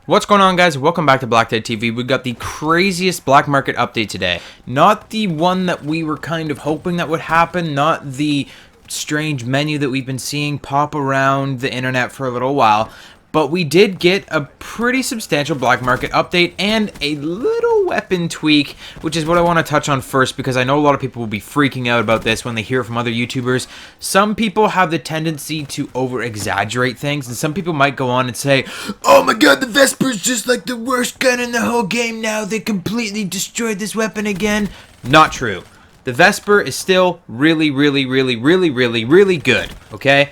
What's going on, guys? Welcome back to BlackTideTV. We got the craziest black market update today. Not the one that we were kind of hoping that would happen, not the strange menu that we've been seeing pop around the internet for a little while, but we did get a pretty substantial black market update and a little weapon tweak, which is what I want to touch on first because I know a lot of people will be freaking out about this when they hear it from other YouTubers. Some people have the tendency to over-exaggerate things, and some people might go on and say, "Oh my god, the Vesper's just like the worst gun in the whole game now. They completely destroyed this weapon again." Not true. The Vesper is still really good, okay?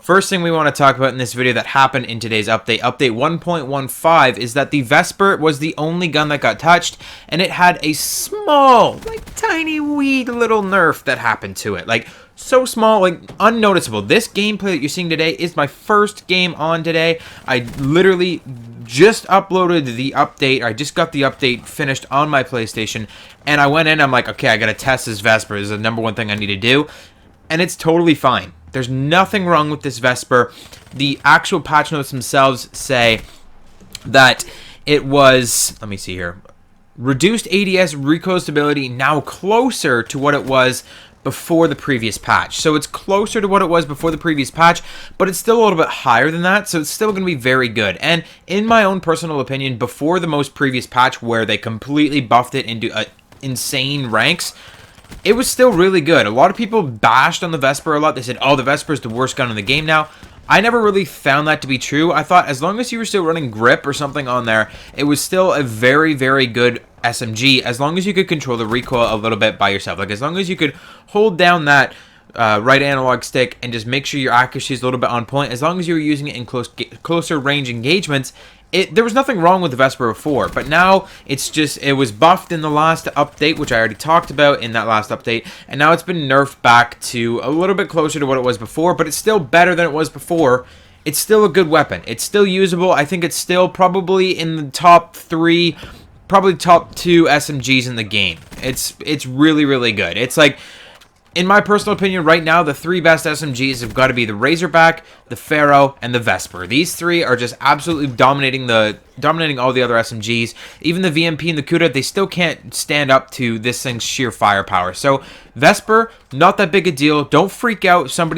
First thing we want to talk about in this video that happened in today's update, update 1.15, is that the Vesper was the only gun that got touched, and it had a small, like tiny wee little nerf that happened to it. Like, so small, like unnoticeable. This gameplay that you're seeing today is my first game on today. I literally just uploaded the update. I just got the update finished on my PlayStation, and I went in, I'm like, okay, I gotta test this Vesper. This is the number one thing I need to do, and it's totally fine. There's nothing wrong with this Vesper. The actual patch notes themselves say that it was, let me see here, reduced ADS recoil stability, now closer to what it was before the previous patch. So it's closer to what it was before the previous patch, but it's still a little bit higher than that, so it's still going to be very good. And in my own personal opinion, before the most previous patch where they completely buffed it into insane ranks, it was still really good. A lot of people bashed on the Vesper a lot. They said, oh, the Vesper is the worst gun in the game now. I never really found that to be true. I thought as long as you were still running grip or something on there, it was still a very good SMG, as long as you could control the recoil a little bit by yourself. Like, as long as you could hold down that right analog stick and just make sure your accuracy is a little bit on point, as long as you were using it in closer range engagements, there was nothing wrong with the Vesper before, but now it's just, it was buffed in the last update, which I already talked about in that last update, and now it's been nerfed back to a little bit closer to what it was before, but it's still better than it was before. It's still a good weapon. It's still usable. I think it's still probably in the top 3, probably top 2 SMGs in the game. It's really good. It's like, in my personal opinion, right now, the 3 best SMGs have got to be the Razorback, the Pharaoh, and the Vesper. These 3 are just absolutely dominating all the other SMGs. Even the VMP and the CoD, they still can't stand up to this thing's sheer firepower. So, Vesper, not that big a deal. Don't freak out if some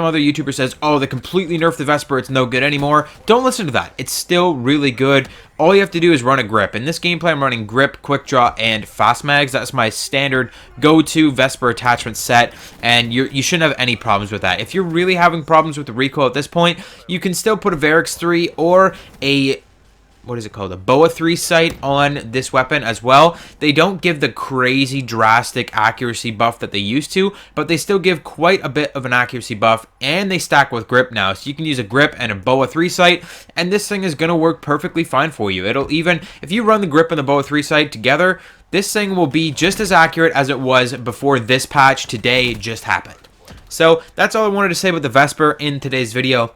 other YouTuber says, oh, they completely nerfed the Vesper, it's no good anymore. Don't listen to that. It's still really good. All you have to do is run a grip. In this gameplay, I'm running grip, quick draw, and fast mags. That's my standard go-to Vesper attachment set, and you shouldn't have any problems with that. If you're really having problems with the recoil at this point, you can still put a Varix 3 or a, what is it called, a BO3 sight on this weapon as well. They don't give the crazy drastic accuracy buff that they used to, but they still give quite a bit of an accuracy buff, and they stack with grip now, so you can use a grip and a BO3 sight, and this thing is going to work perfectly fine for you. It'll even, if you run the grip and the BO3 sight together, this thing will be just as accurate as it was before this patch today just happened. So that's all I wanted to say about the Vesper in today's video.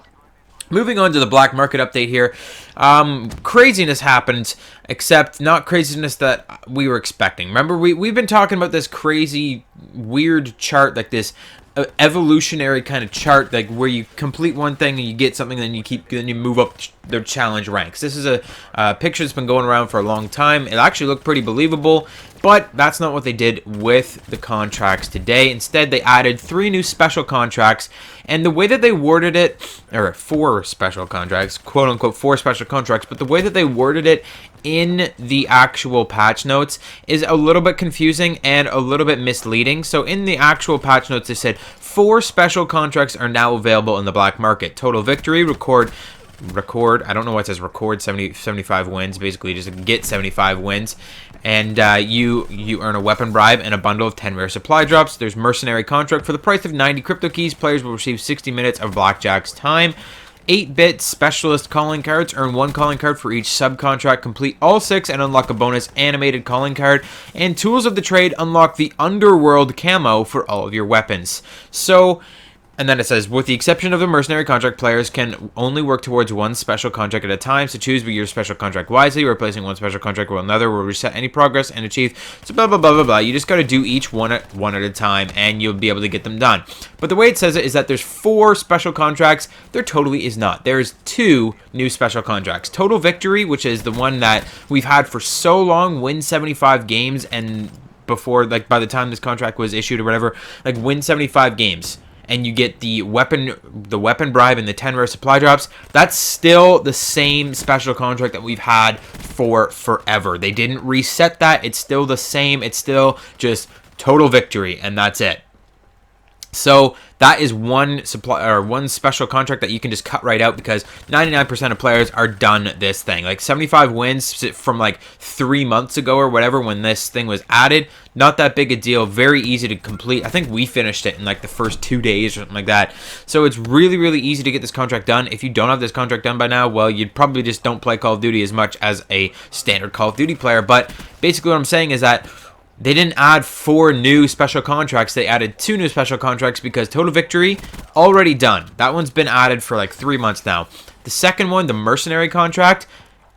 Moving on to the black market update here, craziness happened, except not craziness that we were expecting. Remember, we've been talking about this crazy, weird chart, like this evolutionary kind of chart, like where you complete one thing and you get something, then you move up their challenge ranks. This is a picture that's been going around for a long time. It actually looked pretty believable, but that's not what they did with the contracts today. Instead, they added 3 new special contracts, and the way that they worded it, or 4 special contracts, quote unquote 4 special contracts, but the way that they worded it in the actual patch notes is a little bit confusing and a little bit misleading. So in the actual patch notes, they said 4 special contracts are now available in the black market. Total victory, record, I don't know why it says record 75 wins, basically just get 75 wins, and you earn a weapon bribe and a bundle of 10 rare supply drops. There's mercenary contract. For the price of 90 crypto keys, players will receive 60 minutes of blackjack's time. 8-bit specialist calling cards, earn 1 calling card for each subcontract, complete all 6 and unlock a bonus animated calling card, and tools of the trade, unlock the underworld camo for all of your weapons. So And then it says, with the exception of the mercenary contract, players can only work towards one special contract at a time, so choose your special contract wisely. Replacing one special contract with another will reset any progress and achieve, so blah, blah, blah, blah, blah. You just got to do each one at a time, and you'll be able to get them done. But the way it says it is that there's 4 special contracts. There totally is not. There's 2 new special contracts. Total Victory, which is the one that we've had for so long, win 75 games, and before, like, by the time this contract was issued or whatever, like, win 75 games. And you get the weapon bribe and the 10 rare supply drops. That's still the same special contract that we've had for forever. They didn't reset that. It's still the same. It's still just Total Victory, and that's it. So that is one special contract that you can just cut right out, because 99% of players are done this thing. Like 75 wins from like 3 months ago or whatever when this thing was added. Not that big a deal. Very easy to complete. I think we finished it in like the first 2 days or something like that. So it's really, really easy to get this contract done. If you don't have this contract done by now, well, you probably just don't play Call of Duty as much as a standard Call of Duty player. But basically what I'm saying is that they didn't add 4 new special contracts. They added 2 new special contracts because Total Victory, already done. That one's been added for like 3 months now. The second one, the Mercenary contract,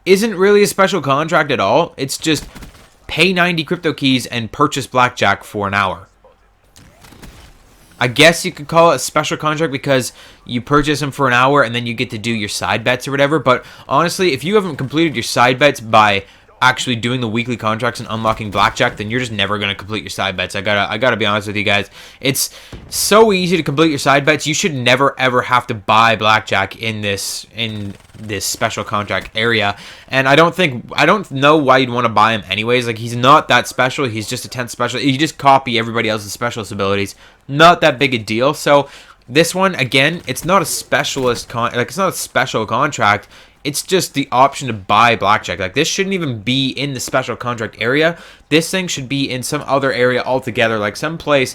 isn't really a special contract at all. It's just pay 90 crypto keys and purchase Blackjack for an hour. I guess you could call it a special contract because you purchase them for an hour and then you get to do your side bets or whatever. But honestly, if you haven't completed your side bets by actually doing the weekly contracts and unlocking Blackjack, then you're just never going to complete your side bets. I gotta be honest with you guys. It's so easy to complete your side bets. You should never ever have to buy Blackjack in this special contract area. And I don't know why you'd want to buy him anyways. Like, he's not that special. He's just a 10th special. You just copy everybody else's specialist abilities. Not that big a deal. So this one, again, it's not a specialist it's not a special contract. It's just the option to buy Blackjack. Like, this shouldn't even be in the special contract area. This thing should be in some other area altogether, like some place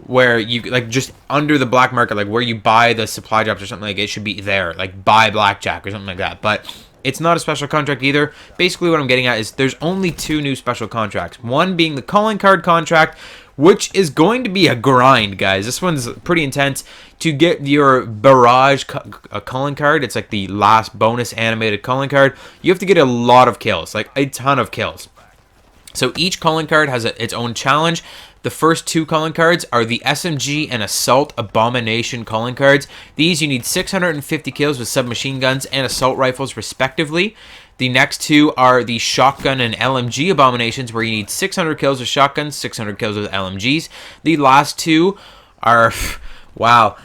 where you, like, just under the black market, like where you buy the supply drops or something. Like, it should be there, like buy Blackjack or something like that. But it's not a special contract either. Basically what I'm getting at is there's only 2 new special contracts. One being the calling card contract, which is going to be a grind, guys. This one's pretty intense. To get your Barrage calling card, it's like the last bonus animated calling card, you have to get a lot of kills, like a ton of kills. So each calling card has its own challenge. The first 2 calling cards are the SMG and Assault Abomination calling cards. These you need 650 kills with submachine guns and assault rifles respectively. The next 2 are the Shotgun and LMG Abominations, where you need 600 kills with shotguns, 600 kills with LMGs. The last 2 are, wow,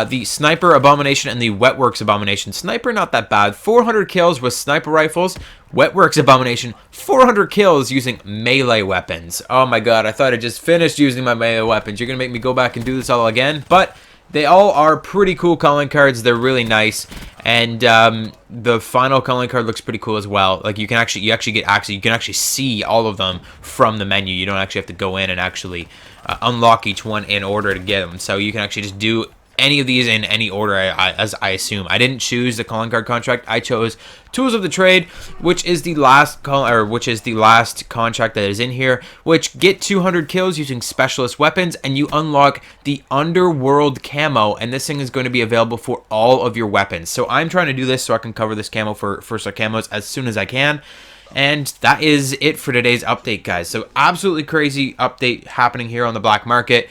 the Sniper Abomination and the Wetworks Abomination. Sniper, not that bad. 400 kills with sniper rifles. Wetworks Abomination, 400 kills using melee weapons. Oh my god, I thought I just finished using my melee weapons. You're going to make me go back and do this all again? But they all are pretty cool calling cards. They're really nice. And the final calling card looks pretty cool as well. Like, you can actually get access. You can actually see all of them from the menu. You don't actually have to go in and actually unlock each one in order to get them. So you can actually just do any of these in any order, as I assume. I didn't choose the calling card contract. I chose Tools of the Trade, which is the last contract that is in here, which get 200 kills using specialist weapons, and you unlock the Underworld camo, and this thing is going to be available for all of your weapons. So I'm trying to do this so I can cover this camo for some camos as soon as I can. And that is it for today's update, guys. So absolutely crazy update happening here on the black market.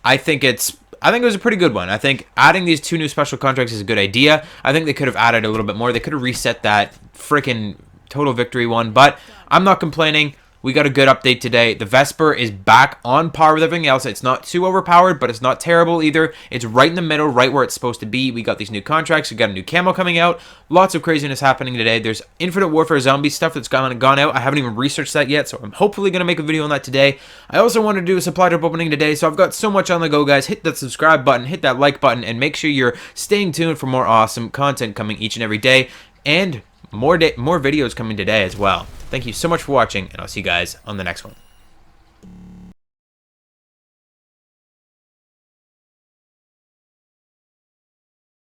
I think it was a pretty good one. I think adding these 2 new special contracts is a good idea. I think they could have added a little bit more. They could have reset that freaking Total Victory one, but I'm not complaining. We got a good update today. The Vesper is back on par with everything else. It's not too overpowered, but it's not terrible either. It's right in the middle, right where it's supposed to be. We got these new contracts. We got a new camo coming out. Lots of craziness happening today. There's Infinite Warfare zombie stuff that's gone out. I haven't even researched that yet, so I'm hopefully going to make a video on that today. I also want to do a supply drop opening today, so I've got so much on the go, guys. Hit that subscribe button, hit that like button, and make sure you're staying tuned for more awesome content coming each and every day. And more videos coming today as well. Thank you so much for watching, and I'll see you guys on the next one.